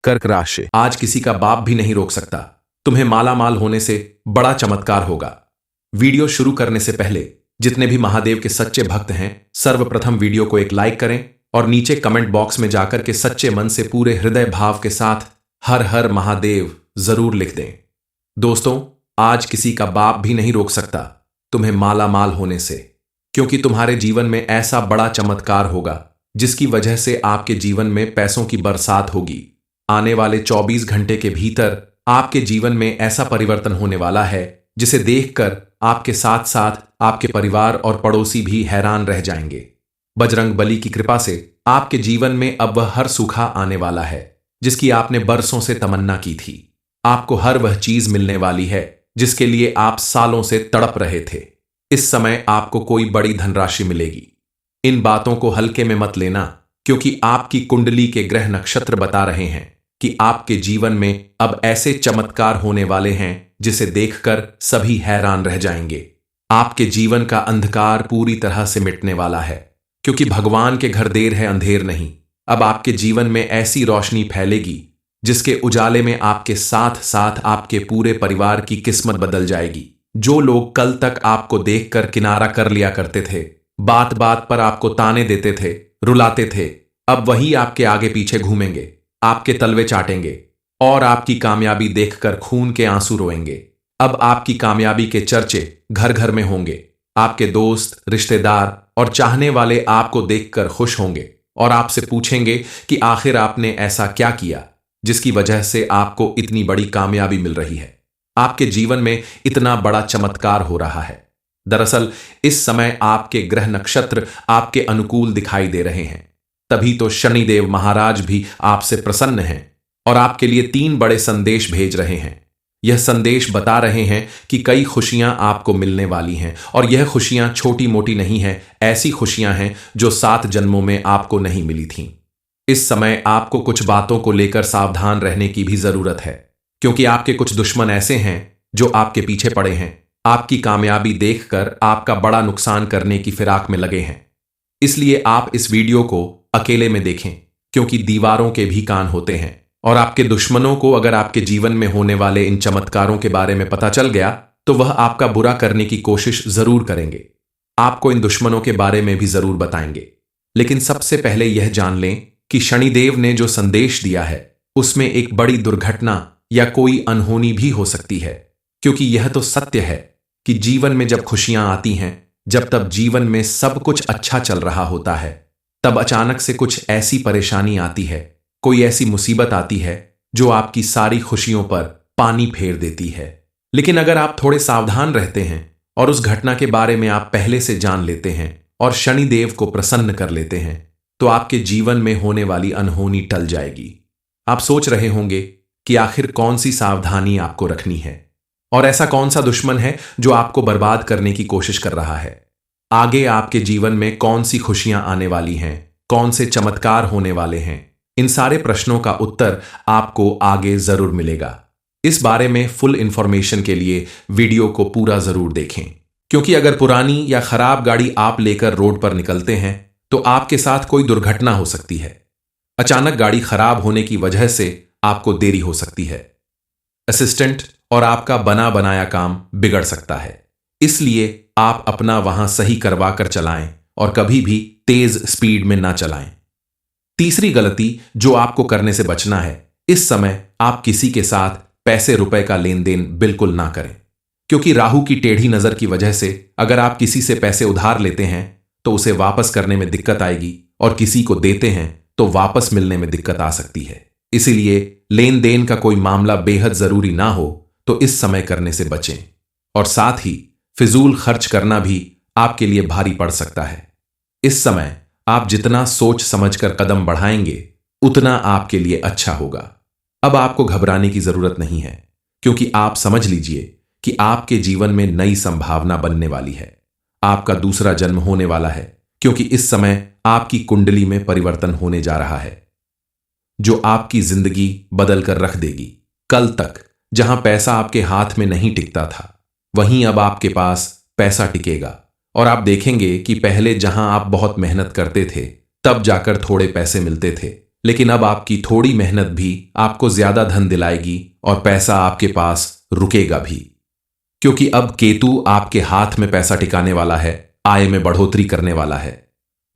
कर्क राशि। आज किसी का बाप भी नहीं रोक सकता। तुम्हें माला माल होने से बड़ा चमत्कार होगा। वीडियो शुरू करने से पहले जितने भी महादेव के सच्चे भक्त हैं, सर्वप्रथम वीडियो को एक लाइक करें और नीचे कमेंट बॉक्स में जाकर के सच्चे मन से पूरे हृदय भाव के साथ हर हर महादेव जरूर लिख दें। दोस्तों, आज किसी का बाप भी नहीं रोक सकता तुम्हें माला माल होने से, क्योंकि तुम्हारे जीवन में ऐसा बड़ा चमत्कार होगा जिसकी वजह से आपके जीवन में पैसों की बरसात होगी। आने वाले 24 घंटे के भीतर आपके जीवन में ऐसा परिवर्तन होने वाला है जिसे देखकर आपके साथ साथ आपके परिवार और पड़ोसी भी हैरान रह जाएंगे। बजरंग बली की कृपा से आपके जीवन में अब वह हर सूखा आने वाला है जिसकी आपने बरसों से तमन्ना की थी। आपको हर वह चीज मिलने वाली है जिसके लिए आप सालों से तड़प रहे थे। इस समय आपको कोई बड़ी धनराशि मिलेगी। इन बातों को हल्के में मत लेना, क्योंकि आपकी कुंडली के ग्रह नक्षत्र बता रहे हैं कि आपके जीवन में अब ऐसे चमत्कार होने वाले हैं जिसे देखकर सभी हैरान रह जाएंगे। आपके जीवन का अंधकार पूरी तरह से मिटने वाला है, क्योंकि भगवान के घर देर है अंधेर नहीं। अब आपके जीवन में ऐसी रोशनी फैलेगी जिसके उजाले में आपके साथ साथ आपके पूरे परिवार की किस्मत बदल जाएगी। जो लोग कल तक आपको देखकर किनारा कर लिया करते थे, बात बात पर आपको ताने देते थे, रुलाते थे, अब वही आपके आगे पीछे घूमेंगे, आपके तलवे चाटेंगे और आपकी कामयाबी देखकर खून के आंसू रोएंगे। अब आपकी कामयाबी के चर्चे घर घर में होंगे। आपके दोस्त, रिश्तेदार और चाहने वाले आपको देखकर खुश होंगे और आपसे पूछेंगे कि आखिर आपने ऐसा क्या किया जिसकी वजह से आपको इतनी बड़ी कामयाबी मिल रही है। आपके जीवन में इतना बड़ा चमत्कार हो रहा है। दरअसल इस समय आपके ग्रह नक्षत्र आपके अनुकूल दिखाई दे रहे हैं, तभी तो शनिदेव महाराज भी आपसे प्रसन्न हैं और आपके लिए 3 बड़े संदेश भेज रहे हैं। यह संदेश बता रहे हैं कि कई खुशियां आपको मिलने वाली हैं और यह खुशियां छोटी मोटी नहीं हैं, ऐसी खुशियां हैं जो 7 जन्मों में आपको नहीं मिली थीं। इस समय आपको कुछ बातों को लेकर सावधान रहने की भी जरूरत है, क्योंकि आपके कुछ दुश्मन ऐसे हैं जो आपके पीछे पड़े हैं, आपकी कामयाबी देखकर आपका बड़ा नुकसान करने की फिराक में लगे हैं। इसलिए आप इस वीडियो को अकेले में देखें, क्योंकि दीवारों के भी कान होते हैं और आपके दुश्मनों को अगर आपके जीवन में होने वाले इन चमत्कारों के बारे में पता चल गया तो वह आपका बुरा करने की कोशिश जरूर करेंगे। आपको इन दुश्मनों के बारे में भी जरूर बताएंगे। लेकिन सबसे पहले यह जान लें कि शनिदेव ने जो संदेश दिया है उसमें एक बड़ी दुर्घटना या कोई अनहोनी भी हो सकती है, क्योंकि यह तो सत्य है कि जीवन में जब खुशियां आती हैं, जब तब जीवन में सब कुछ अच्छा चल रहा होता है, तब अचानक से कुछ ऐसी परेशानी आती है, कोई ऐसी मुसीबत आती है जो आपकी सारी खुशियों पर पानी फेर देती है। लेकिन अगर आप थोड़े सावधान रहते हैं और उस घटना के बारे में आप पहले से जान लेते हैं और शनिदेव को प्रसन्न कर लेते हैं, तो आपके जीवन में होने वाली अनहोनी टल जाएगी। आप सोच रहे होंगे कि आखिर कौन सी सावधानी आपको रखनी है और ऐसा कौन सा दुश्मन है जो आपको बर्बाद करने की कोशिश कर रहा है। आगे आपके जीवन में कौन सी खुशियां आने वाली हैं, कौन से चमत्कार होने वाले हैं, इन सारे प्रश्नों का उत्तर आपको आगे जरूर मिलेगा। इस बारे में फुल इंफॉर्मेशन के लिए वीडियो को पूरा जरूर देखें, क्योंकि अगर पुरानी या खराब गाड़ी आप लेकर रोड पर निकलते हैं तो आपके साथ कोई दुर्घटना हो सकती है। अचानक गाड़ी खराब होने की वजह से आपको देरी हो सकती है। असिस्टेंट और आपका बना बनाया काम बिगड़ सकता है। इसलिए आप अपना वहां सही करवा कर चलाएं और कभी भी तेज स्पीड में ना चलाएं। तीसरी गलती जो आपको करने से बचना है, इस समय आप किसी के साथ पैसे रुपए का लेन देन बिल्कुल ना करें, क्योंकि राहु की टेढ़ी नजर की वजह से अगर आप किसी से पैसे उधार लेते हैं तो उसे वापस करने में दिक्कत आएगी और किसी को देते हैं तो वापस मिलने में दिक्कत आ सकती है। इसीलिए लेन देन का कोई मामला बेहद जरूरी ना हो तो इस समय करने से बचें, और साथ ही फिजूल खर्च करना भी आपके लिए भारी पड़ सकता है। इस समय आप जितना सोच समझकर कदम बढ़ाएंगे उतना आपके लिए अच्छा होगा। अब आपको घबराने की जरूरत नहीं है, क्योंकि आप समझ लीजिए कि आपके जीवन में नई संभावना बनने वाली है। आपका दूसरा जन्म होने वाला है, क्योंकि इस समय आपकी कुंडली में परिवर्तन होने जा रहा है जो आपकी जिंदगी बदल कर रख देगी। कल तक जहां पैसा आपके हाथ में नहीं टिकता था, वहीं अब आपके पास पैसा टिकेगा और आप देखेंगे कि पहले जहां आप बहुत मेहनत करते थे तब जाकर थोड़े पैसे मिलते थे, लेकिन अब आपकी थोड़ी मेहनत भी आपको ज्यादा धन दिलाएगी और पैसा आपके पास रुकेगा भी, क्योंकि अब केतु आपके हाथ में पैसा टिकाने वाला है, आय में बढ़ोतरी करने वाला है।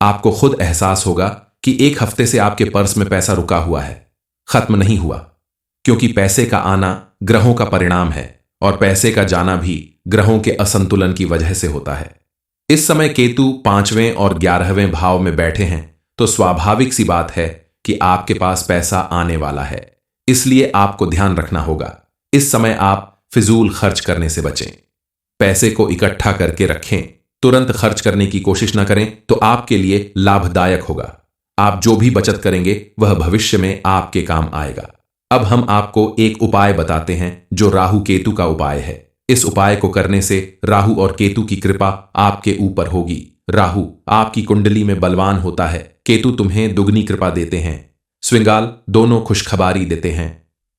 आपको खुद एहसास होगा कि एक हफ्ते से आपके पर्स में पैसा रुका हुआ है, खत्म नहीं हुआ, क्योंकि पैसे का आना ग्रहों का परिणाम है और पैसे का जाना भी ग्रहों के असंतुलन की वजह से होता है। इस समय केतु 5वें और 11वें भाव में बैठे हैं, तो स्वाभाविक सी बात है कि आपके पास पैसा आने वाला है। इसलिए आपको ध्यान रखना होगा, इस समय आप फिजूल खर्च करने से बचें। पैसे को इकट्ठा करके रखें, तुरंत खर्च करने की कोशिश न करें, तो आपके लिए लाभदायक होगा। आप जो भी बचत करेंगे वह भविष्य में आपके काम आएगा। अब हम आपको एक उपाय बताते हैं जो राहु केतु का उपाय है। इस उपाय को करने से राहु और केतु की कृपा आपके ऊपर होगी। राहु आपकी कुंडली में बलवान होता है, केतु तुम्हें दुगनी कृपा देते हैं, श्रृंगाल दोनों खुशखबारी देते हैं।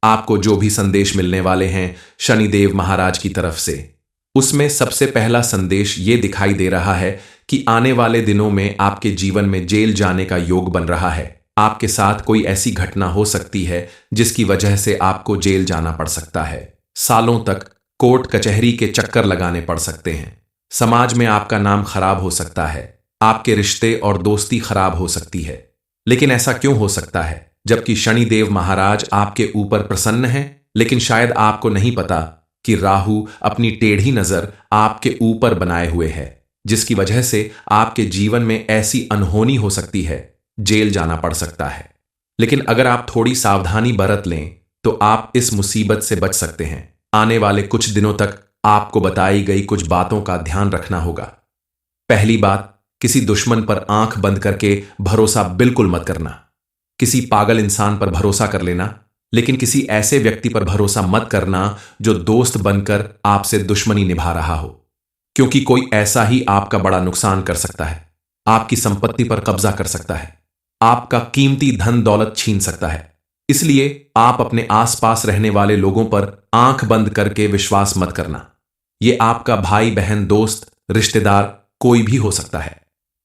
आपको जो भी संदेश मिलने वाले हैं शनिदेव महाराज की तरफ से, उसमें सबसे पहला संदेश ये दिखाई दे रहा है कि आने वाले दिनों में आपके जीवन में जेल जाने का योग बन रहा है। आपके साथ कोई ऐसी घटना हो सकती है जिसकी वजह से आपको जेल जाना पड़ सकता है। सालों तक कोर्ट कचहरी के चक्कर लगाने पड़ सकते हैं। समाज में आपका नाम खराब हो सकता है, आपके रिश्ते और दोस्ती खराब हो सकती है। लेकिन ऐसा क्यों हो सकता है जबकि शनिदेव महाराज आपके ऊपर प्रसन्न हैं? लेकिन शायद आपको नहीं पता कि राहु अपनी टेढ़ी नजर आपके ऊपर बनाए हुए है, जिसकी वजह से आपके जीवन में ऐसी अनहोनी हो सकती है, जेल जाना पड़ सकता है। लेकिन अगर आप थोड़ी सावधानी बरत लें तो आप इस मुसीबत से बच सकते हैं। आने वाले कुछ दिनों तक आपको बताई गई कुछ बातों का ध्यान रखना होगा। पहली बात, किसी दुश्मन पर आंख बंद करके भरोसा बिल्कुल मत करना। किसी पागल इंसान पर भरोसा कर लेना, लेकिन किसी ऐसे व्यक्ति पर भरोसा मत करना जो दोस्त बनकर आपसे दुश्मनी निभा रहा हो, क्योंकि कोई ऐसा ही आपका बड़ा नुकसान कर सकता है, आपकी संपत्ति पर कब्जा कर सकता है, आपका कीमती धन दौलत छीन सकता है। इसलिए आप अपने आसपास रहने वाले लोगों पर आंख बंद करके विश्वास मत करना। यह आपका भाई बहन दोस्त रिश्तेदार कोई भी हो सकता है।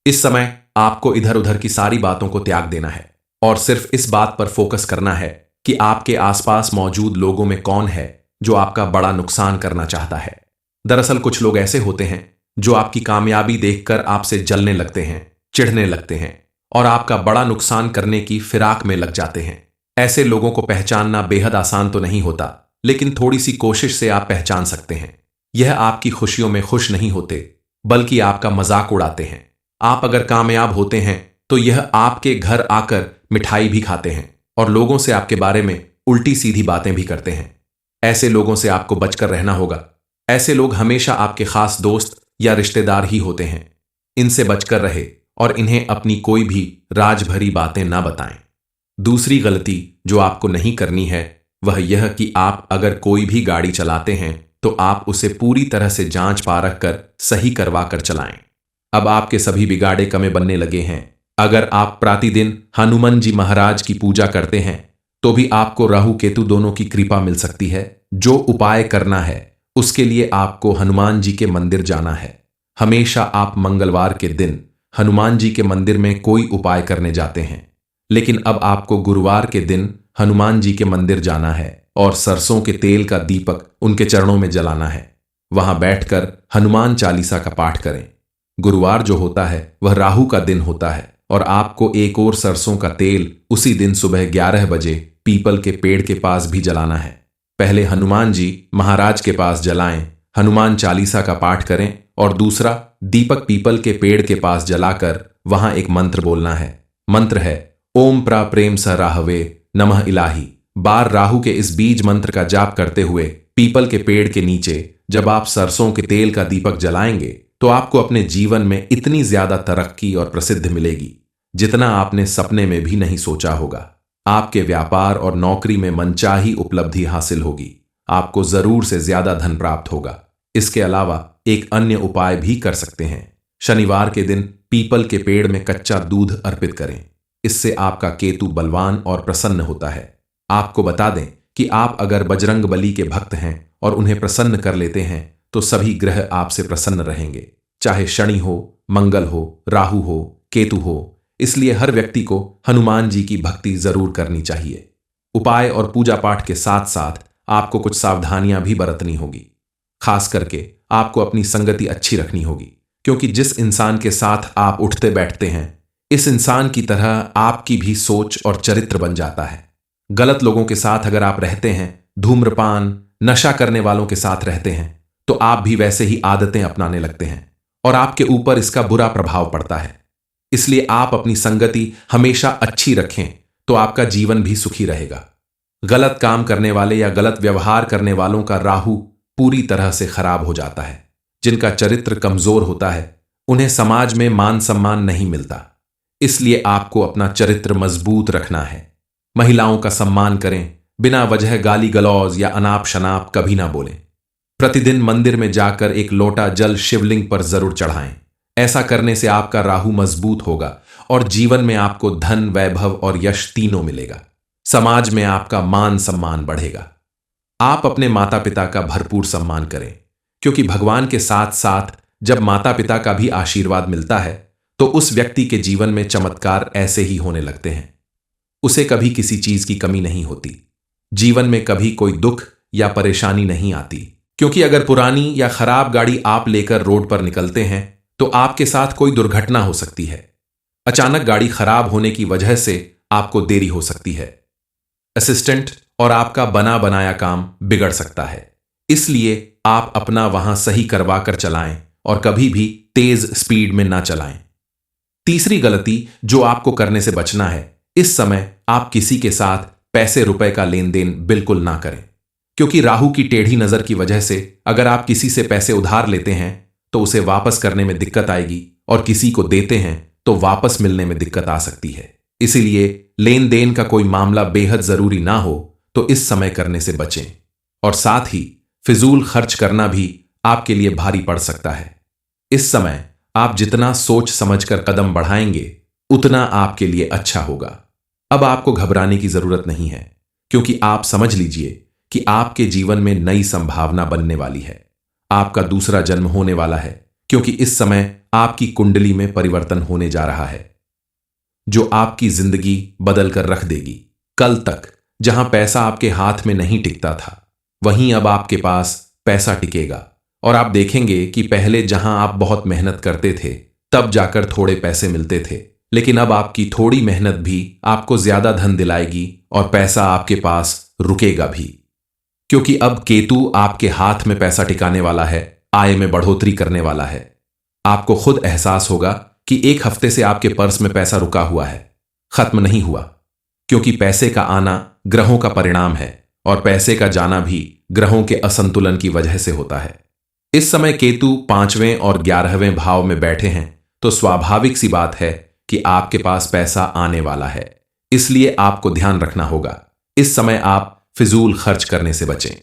इस समय आपको इधर उधर की सारी बातों को त्याग देना है और सिर्फ इस बात पर फोकस करना है कि आपके आसपास मौजूद लोगों में कौन है जो आपका बड़ा नुकसान करना चाहता है। दरअसल कुछ लोग ऐसे होते हैं जो आपकी कामयाबी देखकर आपसे जलने लगते हैं, चिढ़ने लगते हैं और आपका बड़ा नुकसान करने की फिराक में लग जाते हैं। ऐसे लोगों को पहचानना बेहद आसान तो नहीं होता, लेकिन थोड़ी सी कोशिश से आप पहचान सकते हैं। यह आपकी खुशियों में खुश नहीं होते, बल्कि आपका मजाक उड़ाते हैं। आप अगर कामयाब होते हैं तो यह आपके घर आकर मिठाई भी खाते हैं और लोगों से आपके बारे में उल्टी सीधी बातें भी करते हैं। ऐसे लोगों से आपको बचकर रहना होगा। ऐसे लोग हमेशा आपके खास दोस्त या रिश्तेदार ही होते हैं। इनसे बचकर रहे और इन्हें अपनी कोई भी राज भरी बातें ना बताएं। दूसरी गलती जो आपको नहीं करनी है वह यह कि आप अगर कोई भी गाड़ी चलाते हैं तो आप उसे पूरी तरह से जांच परख कर सही करवा कर चलाएं। अब आपके सभी बिगाड़े कमे बनने लगे हैं। अगर आप प्रतिदिन हनुमान जी महाराज की पूजा करते हैं तो भी आपको राहु केतु दोनों की कृपा मिल सकती है। जो उपाय करना है उसके लिए आपको हनुमान जी के मंदिर जाना है। हमेशा आप मंगलवार के दिन हनुमान जी के मंदिर में कोई उपाय करने जाते हैं, लेकिन अब आपको गुरुवार के दिन हनुमान जी के मंदिर जाना है और सरसों के तेल का दीपक उनके चरणों में जलाना है। वहां बैठकर हनुमान चालीसा का पाठ करें। गुरुवार जो होता है वह राहु का दिन होता है और आपको एक और सरसों का तेल उसी दिन सुबह 11 बजे पीपल के पेड़ के पास भी जलाना है। पहले हनुमान जी महाराज के पास जलाएं, हनुमान चालीसा का पाठ करें और दूसरा दीपक पीपल के पेड़ के पास जलाकर वहां एक मंत्र बोलना है। मंत्र है ओम प्रा प्रेम स राहवे नमः इलाही। बार राहु के इस बीज मंत्र का जाप करते हुए पीपल के पेड़ के नीचे जब आप सरसों के तेल का दीपक जलाएंगे तो आपको अपने जीवन में इतनी ज्यादा तरक्की और प्रसिद्धि मिलेगी जितना आपने सपने में भी नहीं सोचा होगा। आपके व्यापार और नौकरी में मनचाही उपलब्धि हासिल होगी। आपको जरूर से ज्यादा धन प्राप्त होगा। इसके अलावा एक अन्य उपाय भी कर सकते हैं। शनिवार के दिन पीपल के पेड़ में कच्चा दूध अर्पित करें। इससे आपका केतु बलवान और प्रसन्न होता है। आपको बता दें कि आप अगर बजरंग बली के भक्त हैं और उन्हें प्रसन्न कर लेते हैं तो सभी ग्रह आपसे प्रसन्न रहेंगे। चाहे शनि हो, मंगल हो, राहु हो, केतु हो इसलिए हर व्यक्ति को हनुमान जी की भक्ति जरूर करनी चाहिए। उपाय और पूजा पाठ के साथ साथ आपको कुछ सावधानियां भी बरतनी होगी। खास करके आपको अपनी संगति अच्छी रखनी होगी, क्योंकि जिस इंसान के साथ आप उठते बैठते हैं, इस इंसान की तरह आपकी भी सोच और चरित्र बन जाता है। गलत लोगों के साथ अगर आप रहते हैं, धूम्रपान, नशा करने वालों के साथ रहते हैं, तो आप भी वैसे ही आदतें अपनाने लगते हैं और आपके ऊपर इसका बुरा प्रभाव पड़ता है। इसलिए आप अपनी संगति हमेशा अच्छी रखें तो आपका जीवन भी सुखी रहेगा। गलत काम करने वाले या गलत व्यवहार करने वालों का राहु पूरी तरह से खराब हो जाता है। जिनका चरित्र कमजोर होता है, उन्हें समाज में मान सम्मान नहीं मिलता। इसलिए आपको अपना चरित्र मजबूत रखना है। महिलाओं का सम्मान करें, बिना वजह गाली गलौज या अनाप शनाप कभी ना बोलें। प्रतिदिन मंदिर में जाकर एक लोटा जल शिवलिंग पर जरूर चढ़ाएं। ऐसा करने से आपका राहु मजबूत होगा और जीवन में आपको धन, वैभव और यश तीनों मिलेगा। समाज में आपका मान सम्मान बढ़ेगा। आप अपने माता पिता का भरपूर सम्मान करें, क्योंकि भगवान के साथ साथ जब माता पिता का भी आशीर्वाद मिलता है तो उस व्यक्ति के जीवन में चमत्कार ऐसे ही होने लगते हैं। उसे कभी किसी चीज की कमी नहीं होती। जीवन में कभी कोई दुख या परेशानी नहीं आती, क्योंकि अगर पुरानी या खराब गाड़ी आप लेकर रोड पर निकलते हैं तो आपके साथ कोई दुर्घटना हो सकती है। अचानक गाड़ी खराब होने की वजह से आपको देरी हो सकती है। असिस्टेंट और आपका बना बनाया काम बिगड़ सकता है। इसलिए आप अपना वहां सही करवा कर चलाएं और कभी भी तेज स्पीड में ना चलाएं। तीसरी गलती जो आपको करने से बचना है, इस समय आप किसी के साथ पैसे रुपए का लेन देन बिल्कुल ना करें, क्योंकि राहु की टेढ़ी नजर की वजह से अगर आप किसी से पैसे उधार लेते हैं तो उसे वापस करने में दिक्कत आएगी और किसी को देते हैं तो वापस मिलने में दिक्कत आ सकती है। इसीलिए लेन देन का कोई मामला बेहद जरूरी ना हो तो इस समय करने से बचें। और साथ ही फिजूल खर्च करना भी आपके लिए भारी पड़ सकता है। इस समय आप जितना सोच समझकर कदम बढ़ाएंगे उतना आपके लिए अच्छा होगा। अब आपको घबराने की जरूरत नहीं है, क्योंकि आप समझ लीजिए कि आपके जीवन में नई संभावना बनने वाली है। आपका दूसरा जन्म होने वाला है, क्योंकि इस समय आपकी कुंडली में परिवर्तन होने जा रहा है जो आपकी जिंदगी बदल कर रख देगी। कल तक जहां पैसा आपके हाथ में नहीं टिकता था, वहीं अब आपके पास पैसा टिकेगा और आप देखेंगे कि पहले जहां आप बहुत मेहनत करते थे तब जाकर थोड़े पैसे मिलते थे, लेकिन अब आपकी थोड़ी मेहनत भी आपको ज्यादा धन दिलाएगी और पैसा आपके पास रुकेगा भी, क्योंकि अब केतु आपके हाथ में पैसा टिकाने वाला है, आय में बढ़ोतरी करने वाला है। आपको खुद एहसास होगा कि एक हफ्ते से आपके पर्स में पैसा रुका हुआ है, खत्म नहीं हुआ, क्योंकि पैसे का आना ग्रहों का परिणाम है और पैसे का जाना भी ग्रहों के असंतुलन की वजह से होता है। इस समय केतु 5वें और 11वें भाव में बैठे हैं, तो स्वाभाविक सी बात है कि आपके पास पैसा आने वाला है। इसलिए आपको ध्यान रखना होगा, इस समय आप फिजूल खर्च करने से बचें।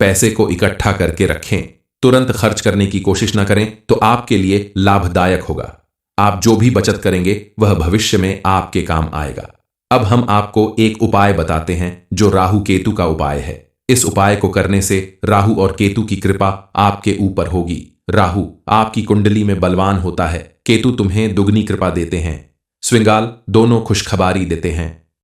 पैसे को इकट्ठा करके रखें, तुरंत खर्च करने की कोशिश न करें तो आपके लिए लाभदायक होगा। आप जो भी बचत करेंगे वह भविष्य में आपके काम आएगा। अब हम आपको एक उपाय बताते हैं जो राहु केतु का उपाय है। इस उपाय को करने से राहु और केतु की कृपा आपके ऊपर होगी। राहु आपकी कुंडली में बलवान होता है, केतु तुम्हें दुगनी कृपा देते हैं, श्रृंगाल दोनों खुशखबारी देते हैं।